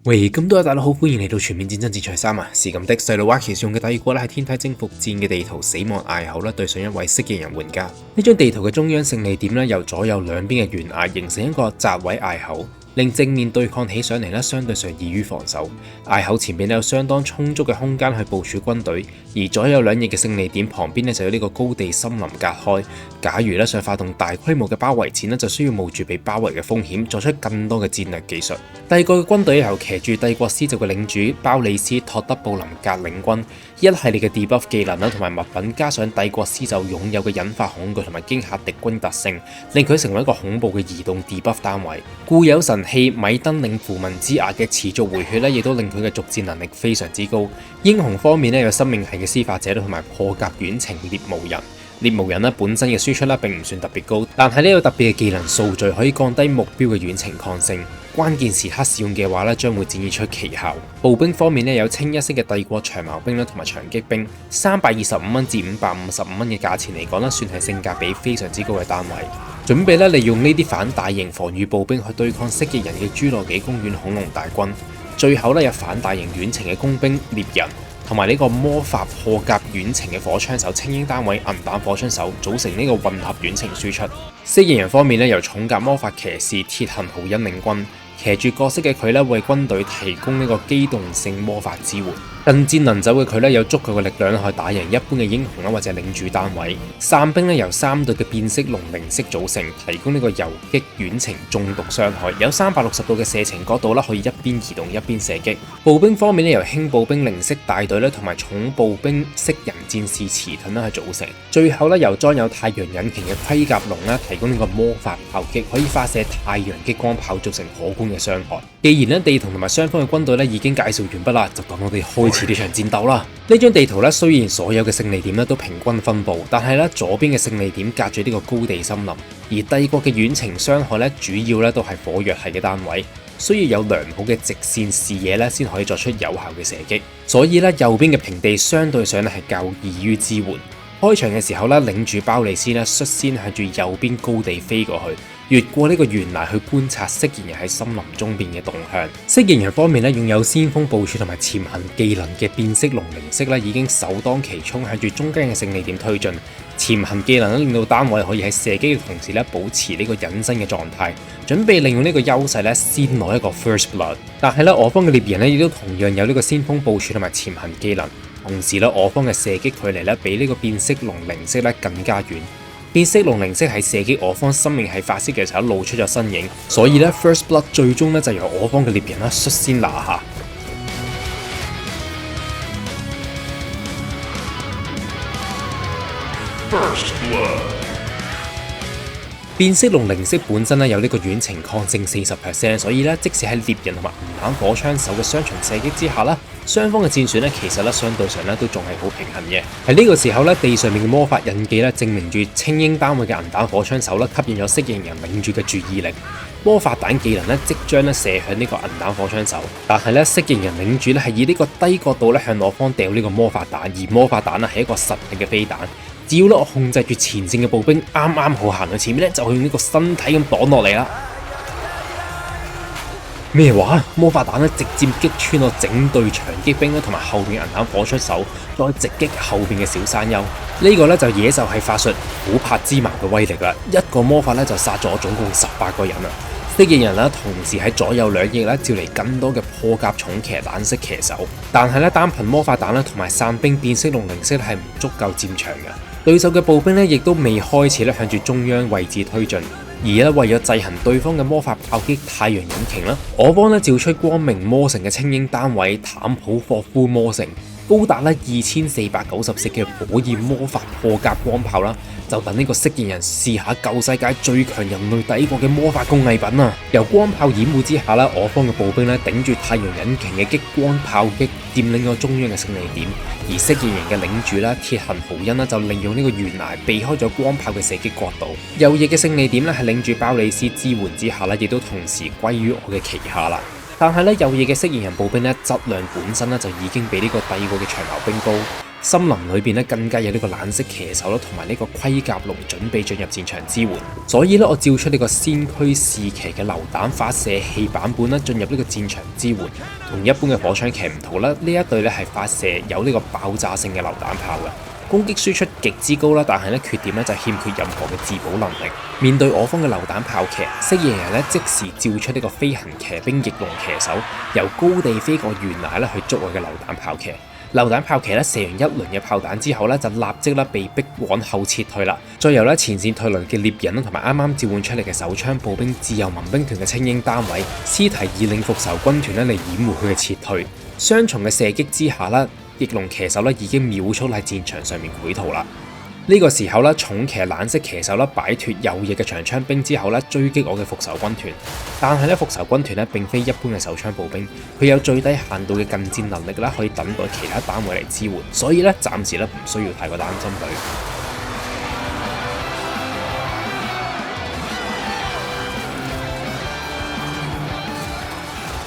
喂，咁多位大家好，歡迎嚟到全面戰爭節賽3啊！是咁的，細路瓦騎士用嘅帝國咧係天體征服戰嘅地圖死亡隘口咧對上一位蜥蜴人玩家。呢張地圖嘅中央勝利點咧由左右兩邊嘅懸崖形成一個窄位隘口，令正面對抗起上嚟咧相對上易於防守。隘口前邊咧有相當充足嘅空間去部署軍隊，而左右兩翼嘅勝利點旁邊咧就有呢個高地森林隔開。假如咧想發動大規模嘅包圍戰咧，就需要冒住被包圍嘅風險，作出更多嘅戰略技術。帝國嘅軍隊由騎住帝國獅族嘅領主鮑里斯托德布林格領軍，一系列嘅 debuff 技能啦同埋物品，加上帝國獅就擁有嘅引發恐懼同埋驚嚇敵軍特性，令佢成為一個恐怖嘅移動 debuff 單位。固有神器米登領符文之牙嘅持續回血咧，亦都令佢嘅續戰能力非常之高。英雄方面咧有生命系嘅司法者同埋破甲遠程獵巫人。獵巫人本身嘅輸出並唔算特別高，但係呢個特別嘅技能數序可以降低目標嘅遠程抗性，關鍵時刻使用嘅話將會展現出奇效。步兵方面有清一色嘅帝國長矛兵同埋長擊兵，325蚊至555蚊嘅價錢嚟講算係性價比非常之高嘅單位。準備利用呢啲反大型防禦步兵去對抗蜥蜴人嘅侏羅紀公園恐龍大軍，最後有反大型遠程嘅工兵獵人，同埋呢個魔法破甲遠程嘅火槍手精英單位銀彈火槍手組成呢個混合遠程輸出。蜥蜴人方面由重甲魔法騎士鐵行豪恩領軍，騎住角色嘅佢為軍隊提供呢個機動性魔法支援。近戰能走嘅佢有足夠嘅力量去打贏一般嘅英雄或者領主單位。散兵由3隊嘅變色龍零式組成，提供呢個游擊遠程中毒傷害，有360度嘅射程角度可以一邊移動一邊射擊。步兵方面由輕步兵零式大隊同埋重步兵蜥人戰士遲鈍去組成。最後由裝有太陽引擎嘅盔甲龍提供呢個魔法炮擊，可以發射太陽激光炮造成可觀嘅傷害。既然地圖同埋雙方嘅軍隊已經介紹完畢啦，就等我哋開始呢場戰鬥啦。呢張地圖雖然所有嘅勝利點都平均分佈，但係左邊嘅勝利點隔住呢個高地森林，而帝國嘅遠程傷害主要都係火藥系嘅單位，需要有良好嘅直線視野先可以作出有效嘅射擊。所以右邊嘅平地相對上係較易於支援。開場嘅時候領主鮑里斯率先向住右邊高地飛過去，越過呢個懸崖去觀察蜥蜴人喺森林中邊嘅動向。蜥蜴人方面擁有先鋒部署同埋潛行技能嘅變色龍零式已經首當其衝向住中間嘅勝利點推進。潛行技能令到單位可以喺射擊嘅同時保持呢個隱身嘅狀態，準備利用呢個優勢先攞一個 First Blood。但係我方嘅獵人亦都同樣有呢個先鋒部署同埋潛行技能。同時我方嘅射擊距離比呢個變色龍零式更加遠。變色龍零式喺射擊我方生命系法師嘅時候露出咗身影，所以First Blood 最終就由我方嘅獵人率先拿下。First Blood。變色龍零式本身有呢個遠程抗性40%，所以即使喺獵人同埋銀彈火槍手嘅雙重射擊之下雙方嘅戰損其實相對上都仲係好平衡嘅。喺呢個時候地上面嘅魔法印記證明住精英單位嘅銀彈火槍手吸引咗蜥蜴人領主嘅注意力。魔法彈技能即將射向呢個銀彈火槍手，但係蜥蜴人領主係以呢個低角度向我方掉呢個魔法彈，而魔法彈係一個實體嘅飛彈。只要我控制住前線嘅步兵，啱啱好行到前面就用呢個身體咁擋落嚟啦。咩話？魔法彈直接擊穿我整隊長擊兵同埋後邊銀彈火槍手，再直擊後邊嘅小山丘。呢個就野獸系法術琥珀之矛嘅威力啦！一個魔法就殺咗總共18個人啦。蜥蜴人同時喺左右兩翼召嚟更多嘅破甲重騎彈式騎手，但係單憑魔法彈同埋散兵變色龍零式係唔足夠佔場嘅。對手嘅步兵亦都未開始向住中央位置推進，而為咗制衡對方嘅魔法炮擊太陽引擎我方召出光明魔城嘅精英單位坦普霍夫魔城，高達2490式嘅火焰魔法破甲光炮就等呢個蜥蜴人試下舊世界最強人類帝國嘅魔法工藝品啊！由光炮掩護之下我方嘅步兵頂住太陽引擎嘅激光炮擊，佔領咗中央嘅勝利點。而蜥蜴人嘅領主鐵行豪恩就利用呢個懸崖避開咗光炮嘅射擊角度。右翼嘅勝利點喺領主鮑里斯支援之下亦都同時歸於我嘅旗下啦。但係右翼嘅蜥蜴人步兵質量本身就已經比呢個帝國嘅長矛兵高，森林裏邊咧更加有呢個藍色騎手啦，同埋呢個盔甲龍準備進入戰場支援。所以咧，我照出呢個先驅士騎嘅榴彈發射器版本啦，進入呢個戰場支援。同一般嘅火槍騎唔同啦，呢一隊咧係發射有呢個爆炸性嘅榴彈炮嘅。攻擊輸出極之高啦，但係咧缺點咧就欠缺任何嘅自保能力。面對我方嘅榴彈炮騎，蜥蜴人咧即時召出呢個飛行騎兵翼龍騎手，由高地飛過懸崖咧去捉我嘅榴彈炮騎。榴彈炮騎咧射完一輪嘅炮彈之後咧，就立即咧被逼往後撤退啦。再由咧前線退來嘅獵人啦，同埋啱啱召喚出嚟嘅手槍步兵自由民兵團嘅精英單位，屍體以領復仇軍團咧嚟掩護佢嘅撤退。雙重嘅射擊之下咧，翼龍騎手咧已經秒速喺戰場上面潰逃啦。呢個時候咧，重騎藍色騎手咧擺脫右翼嘅長槍兵之後咧，追擊我嘅復仇軍團。但係咧，復仇軍團咧並非一般嘅手槍步兵，佢有最低限度嘅近戰能力啦，可以等待其他單位嚟支援，所以咧暫時咧唔需要太過擔心佢。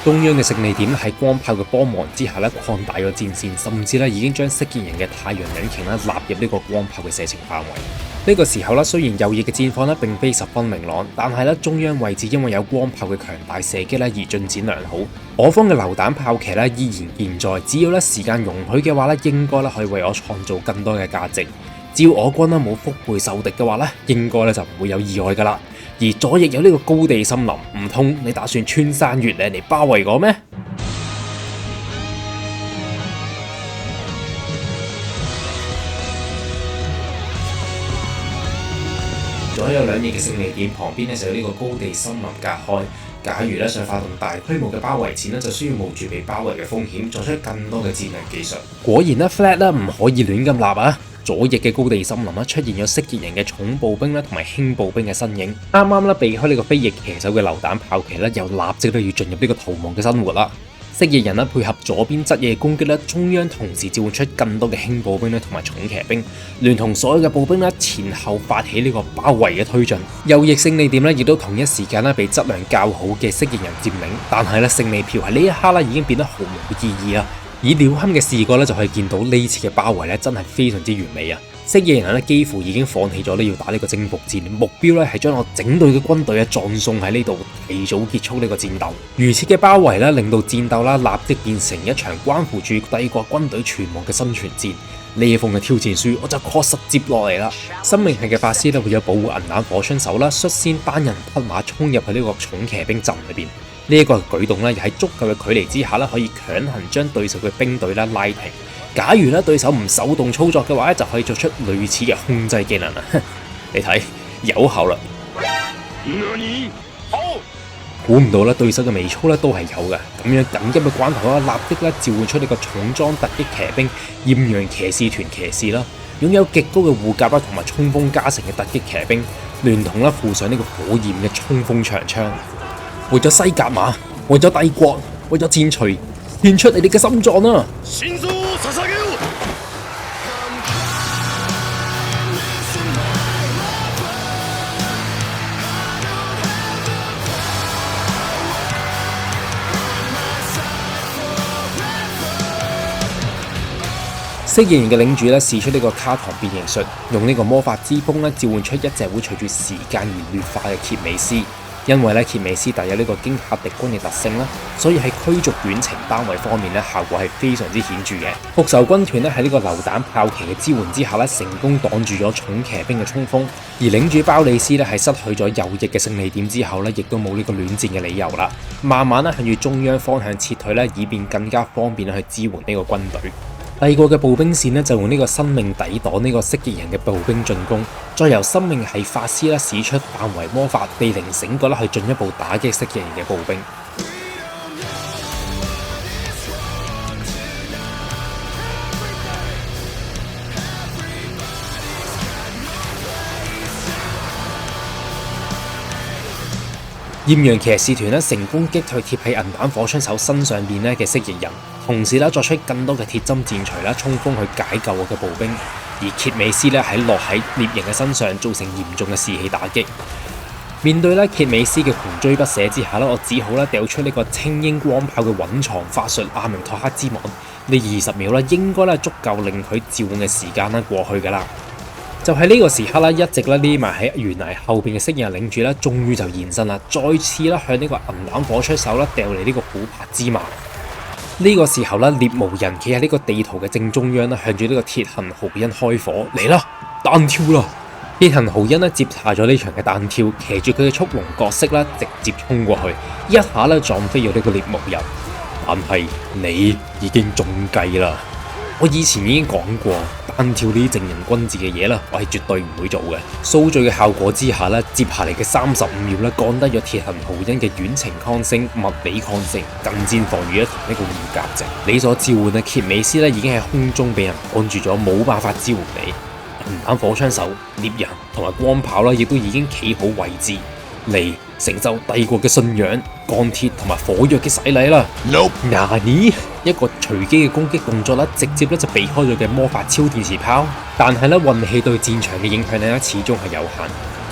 中央嘅勝利點喺光炮嘅幫忙之下咧擴大咗戰線，甚至咧已經將蜥蜴人嘅太陽引擎咧納入呢個光炮嘅射程範圍。呢個時候咧，雖然右翼嘅戰況咧並非十分明朗，但係咧中央位置因為有光炮嘅強大射擊咧而進展良好。我方嘅榴彈炮騎咧依然健在，只要咧時間容許嘅話咧，應該咧可以為我創造更多嘅價值。只要我軍咧冇腹背受敵嘅話咧，應該咧就唔會有意外噶啦。而左翼有呢個高地森林，唔通你打算穿山越嶺嚟包圍我咩？左右兩翼嘅勝利點旁邊咧就有呢個高地森林隔開。假如咧想發動大規模嘅包圍戰咧，就需要冒住被包圍嘅風險，作出更多嘅戰略技術。果然咧 ，flat 咧唔可以亂咁立啊！左翼嘅高地森林出現咗蜥蜴人嘅重步兵同埋輕步兵嘅身影，啱啱避開呢個飛翼騎手嘅榴彈炮騎又立即都要進入呢個逃亡嘅生活啦。蜥蜴人配合左邊側翼攻擊中央同時召喚出更多嘅輕步兵同埋重騎兵，聯同所有嘅步兵前後發起呢個包圍嘅推進。右翼勝利點亦都同一時間被質量較好嘅蜥蜴人佔領，但係勝利票喺呢一刻已經變得毫無意義啦。以鳥瞰嘅視覺就可以見到呢次嘅包圍真係非常之完美啊！蜥蜴人幾乎已經放棄咗要打呢個征服戰，目標係將我整隊嘅軍隊葬送喺呢度，提早結束呢個戰鬥。如此嘅包圍令到戰鬥立即變成一場關乎住帝國軍隊存亡嘅生存戰。呢一封嘅挑戰書我就確實接落嚟啦。生命系嘅法師為咗保護銀彈火槍手率先單人匹馬衝入去呢個重騎兵陣裏邊。呢一個舉動喺足夠嘅距離之下可以強行將對手嘅兵隊拉停。假如對手唔手動操作嘅話，就可以做出類似嘅控制技能啦。你睇，有效啦！估唔到對手嘅微操都係有嘅。咁樣緊急嘅關頭立即召喚出呢個重裝突擊騎兵豔陽騎士團騎士啦，擁有極高嘅護甲同埋衝鋒加成嘅突擊騎兵，聯同附上呢個火焰嘅衝鋒長槍。為咗西格瑪，為咗帝國，為咗戰錘，獻出你哋嘅心臟啊！蜥蜴人嘅領主試出呢個卡唐變形術，用呢個魔法之風召喚出一隻會隨住時間而劣化嘅傑美斯。因為傑美斯帶有呢個驚嚇敵軍嘅特性啦，所以喺驅逐遠程單位方面效果係非常之顯著嘅。復仇軍團喺呢個榴彈炮騎嘅支援之下成功擋住咗重騎兵嘅衝鋒，而領主鮑里斯係失去咗右翼嘅勝利點之後亦都冇呢個戀戰嘅理由啦，慢慢向住中央方向撤退以便更加方便去支援呢個軍隊。帝國嘅步兵線就用呢個生命抵擋呢個蜥蜴人嘅步兵進攻，再由生命系法師使出範圍魔法地靈醒覺去進一步打擊蜥蜴人嘅步兵。豔陽騎士團成功擊退貼喺銀彈火槍手身上邊嘅蜥蜴人，同時作出更多嘅鐵針戰錘衝鋒去解救我嘅步兵，而傑美斯喺落喺獵人嘅身上造成嚴重嘅士氣打擊。面對咧傑美斯嘅窮追不捨之下咧，我只好咧掉出呢個青鷹光炮嘅隱藏法術阿明托克之網。呢20秒咧應該咧足夠令佢召喚嘅時間咧過去㗎啦。就喺呢個時刻咧，一直咧匿埋喺懸崖後邊嘅蜥蜴人領主咧，終於就現身啦，再次咧向呢個銀彈火出手啦，掉嚟呢個琥珀之矛。呢個時候咧，獵巫人企喺呢個地圖嘅正中央啦，向住呢個鐵痕豪恩開火嚟啦，單挑啦！鐵痕豪恩咧接下咗呢場嘅單挑，騎住佢嘅速龍角色啦，直接衝過去，一下咧撞飛咗呢個獵巫人。但係你已經中計啦！我以前已經講過，單挑呢啲正人君子嘅嘢啦，我係絕對唔會做嘅。騷罪嘅效果之下咧，接下嚟嘅35秒咧，降低咗鐵痕豪恩嘅遠程抗性、物理抗性、近戰防禦同呢個護甲值。你所召喚嘅傑美斯咧，已經喺空中被人按住咗，冇辦法支援你。銀彈火槍手、獵人同埋光炮啦，亦都已經企好位置嚟承受帝國嘅信仰、鋼鐵同埋火藥嘅洗禮啦。Nani 一個隨機嘅攻擊動作啦，直接咧就避開咗嘅魔法超電磁炮。但係咧運氣對戰場嘅影響咧，始終係有限。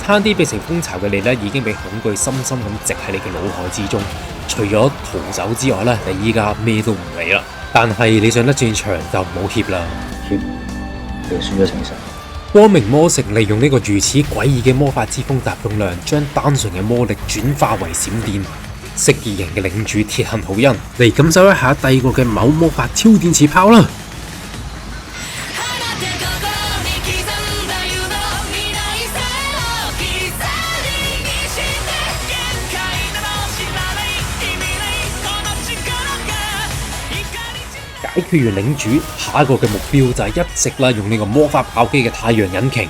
差啲變成蜂巢嘅你咧，已經被恐懼深深咁植喺你嘅腦海之中。除咗逃走之外咧，你依家咩都唔理啦。但係你上得戰場就唔好怯啦，怯就輸咗成神。光明魔城利用呢個如此詭異嘅魔法之風集中量，將單純嘅魔力轉化為閃電。蜥蜴人嘅領主鐵痕豪恩嚟感受一下帝國嘅某魔法超電磁炮啦！解決完領主，下一個嘅目標就係一直啦用呢個魔法爆機嘅太陽引擎。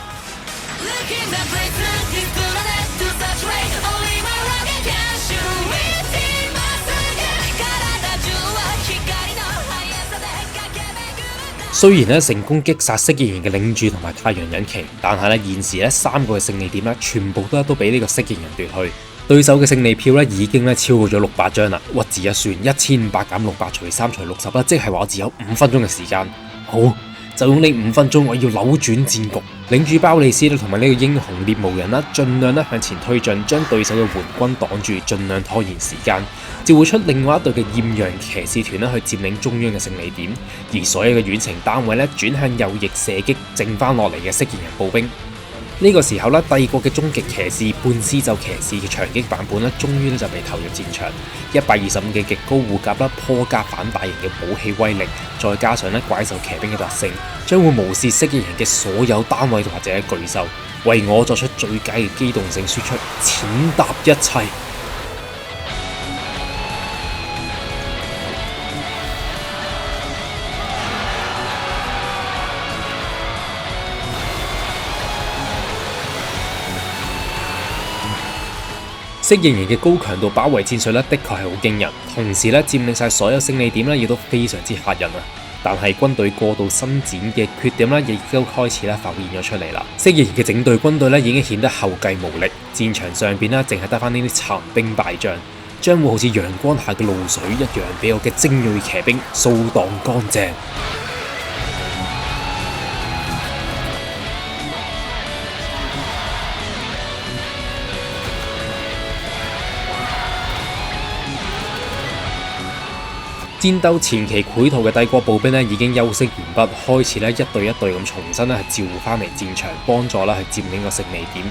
雖然咧成功擊殺蜥蜴人嘅領主同埋太陽引擎，但係咧現時咧3個嘅勝利點咧全部都俾呢個蜥蜴人奪去。對手嘅勝利票咧已經咧超過咗600張啦，屈指一算1500減600除3除60啦，即係話我只有5分鐘嘅時間。好，就用呢5分鐘，我要扭轉戰局。領主包利斯咧同埋呢個英雄獵巫人啦，盡量咧向前推進，將對手嘅援軍擋住，盡量拖延時間，召喚出另外一隊嘅豔陽騎士團啦去佔領中央嘅勝利點，而所有嘅遠程單位咧轉向右翼射擊剩翻落嚟嘅蜥蜴人步兵。呢個時候咧，帝國嘅終極騎士半施咒騎士嘅長擊版本咧，終於就被投入戰場。125嘅極高護甲啦，破格反大型嘅武器威力，再加上咧怪獸騎兵嘅特性，將會無視蜥蜴人嘅所有單位或者巨獸，為我作出最佳嘅機動性輸出，踐踏一切。蜥蜴人嘅高強度包圍戰術咧，的確係好驚人。同時咧，佔領晒所有勝利點咧，亦都非常之嚇人啊！但係軍隊過度伸展嘅缺點咧，亦都開始咧浮現咗出嚟啦。蜥蜴人嘅整隊軍隊咧，已經顯得後繼無力，戰場上邊咧，淨係得翻呢啲殘兵敗將，將會好似陽光下嘅露水一樣，俾我嘅精銳騎兵掃蕩乾淨。戰鬥前期繪圖嘅帝國步兵咧已經休息完畢，開始咧一隊一隊咁重新咧係召喚翻嚟戰場，幫助啦去佔領個勝利點。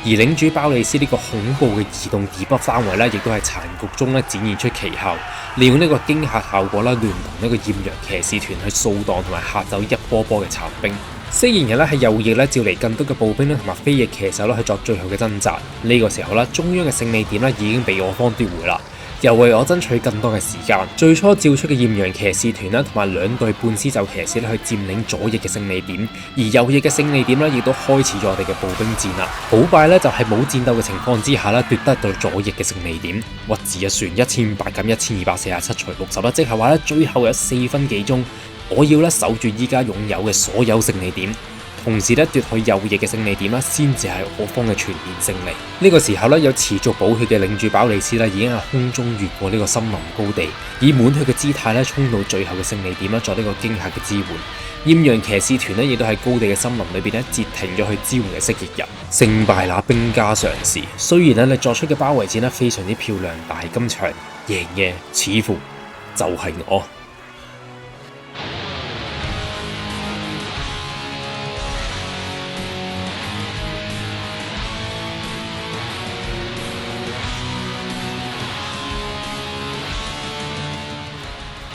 而領主包利斯呢個恐怖嘅移動 debuff 單位咧，亦都係殘局中咧展現出奇效，利用呢個驚嚇效果啦，聯同呢個豔陽騎士團去掃蕩同埋嚇走一波波嘅殘兵。蜥蜴人咧喺右翼咧召嚟更多嘅步兵咧同埋飛翼騎手啦去作最後嘅掙扎。呢個時候啦，中央嘅勝利點咧已經被我方奪回啦。又為我爭取更多嘅時間，最初召出嘅豔陽騎士團啦，同埋2隊半施咒騎士咧去佔領左翼嘅勝利點，而右翼嘅勝利點咧亦都開始咗我哋嘅步兵戰啦。好快咧就係冇戰鬥嘅情況之下咧奪得到左翼嘅勝利點，屈指一算1500減1247除60啦，即係話咧最後有4分幾鐘，我要咧守住依家擁有嘅所有勝利點。同時咧奪去右翼嘅勝利點啦，先至係我方嘅全面勝利。呢個時候咧，有持續補血嘅領主鮑里斯咧，已經喺空中越過呢個森林高地，以滿血嘅姿態咧衝到最後嘅勝利點啦，作呢個驚嚇嘅支援。豔陽騎士團咧亦都喺高地嘅森林裏邊咧截停咗去支援嘅蜥蜴人，勝敗那兵家常事。雖然咧你作出嘅包圍戰咧非常之漂亮，但係今場贏嘅似乎就係我。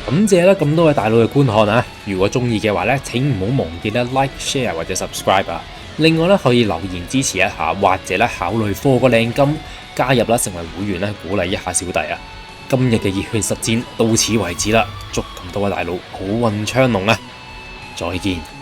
感謝啦咁多位大佬嘅觀看啊！如果中意嘅話咧，請唔好忘記咧 like、share 或者 subscribe 啊！另外咧可以留言支持一下，或者咧考慮課個靚金加入啦，成為會員咧，鼓勵一下小弟啊！今日嘅熱血實戰到此為止啦，祝咁多位大佬好運昌隆啊！再見。